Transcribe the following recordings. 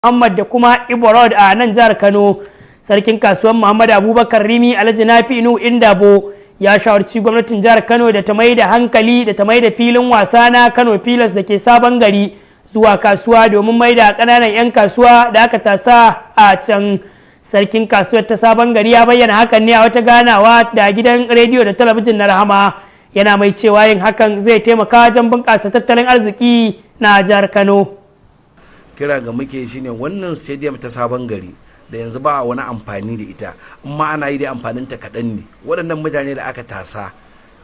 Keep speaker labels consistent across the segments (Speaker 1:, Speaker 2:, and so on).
Speaker 1: Muhammad da kuma Ibo Road a nan jihar Kano. Sarkin kasuwar Muhammad Abubakar Rimi Alhaji NAFI'U Indabo ya shawarci gwamnatin jihar Kano da ta maida hankali da ta maida filin wasa na Kano Pilas da ke Sabon Gari zuwa kasuwa domin maida kananan 'yan kasuwa da aka tasa a can. Sarkin kasuwar ta Sabon Gari ya bayyana hakan ne a wata ganawa da gidan rediyo da talabijin na Rahama, yana mai cewa yin hakan zai taimaka wajen bunƙasa tattalin arziki na jihar Kano.
Speaker 2: Kira ga muke shine wannan stadium ta Sabon Gari da yanzu ba wani amfani da ita, amma ana yi da amfanin ta kaɗan ne. Waɗannan mutane da aka tasa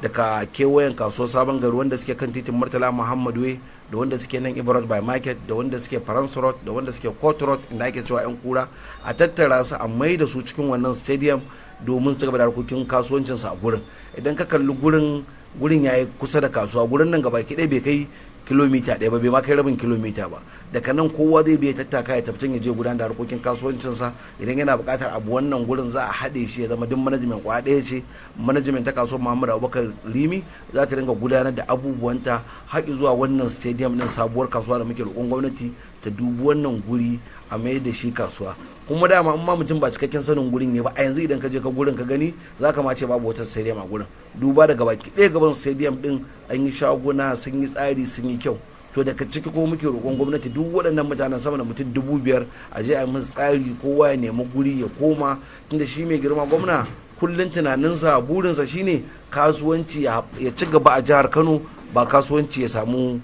Speaker 2: daga kewayen kasuwar Sabon Gari wanda suke kan titin Murtala Muhammad Way, da wanda suke nan Ibrahim by Market, da wanda suke Faransa Road, da wanda suke Court Road inda ake cewa 'yan kura, a tattara su a mai da su cikin wannan stadium domin su gaba da harkokin kasuwancinsu a gurin. Idan ka kalli gurin yayi kusa da kasuwa, gurin nan gaba ɗaya bai kai kilomita ɗaya ba, bai ma kai rabin kilomita ba. Daga nan kowa zai biya tattaka ya tafi ya je gudanar da harkokin kasuwancinsa. Idan yana buƙatar abu wannan gurin za a haɗe shi ya zama duk manajimen kwa ɗaya ce. Manajimen ta kasuwar Muhammad Abubakar Rimi za ta dinga gudanar da abubuwanta haƙi zuwa wannan stadium ɗin sabuwar kasuwa da muke roƙon gwamnati ta dubi wannan guri a mai da shi kasuwa. Kuma dama in ma mutum ba cikakken sanin gurin ne ba, a yanzu idan ka je ka gurin ka gani za ka ma ce babu wata stadium a gurin, duba daga baki ɗaya gaban stadium ɗin an yi shaguna sun yi tsari sun yi kyau. To daga ciki ko muke roƙon gwamnati duk waɗannan mutanen sama da mutum 5,000 a je a yi musu tsari, kowa ya nemi guri ya koma, tunda shi mai girma gwamna kullum tunaninsa burinsa shine kasuwanci ya ci gaba a jihar Kano, ba kasuwanci ya samu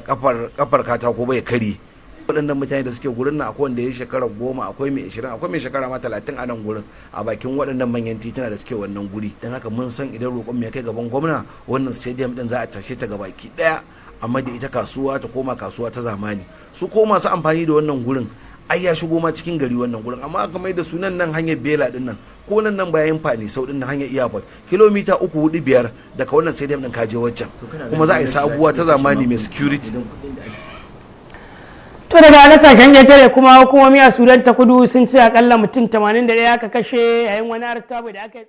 Speaker 2: kafar katako ba ya kare. Waɗannan mutane da suke gurin nan akwai wanda ya shekara 10, akwai mai 20, akwai mai shekara ma 30 a nan gurin a bakin waɗannan manyan tituna da suke wannan guri. Don haka mun san idan roƙon ya kai gaban gwamna, wannan stadium din za a tashe ta gabaki ɗaya, amma da ita kasuwa ta koma kasuwa ta zamani. Su ko masu amfani da wannan gurin ai ya shigo ma cikin gari wannan gurin, amma aka mai da sunan nan hanyar Bela din nan ko nan bayan Fani sau din nan hanyar Airport kilomita 3, 4, 5 daga wannan stadium din kaje waccan, kuma za a yi sabuwa ta zamani mai security.
Speaker 1: To daga kasashen ƙetare kuma hukumomi a Sudan ta Kudu sun ce akalla mutum 81 aka kashe yayin wani artabu da aka yi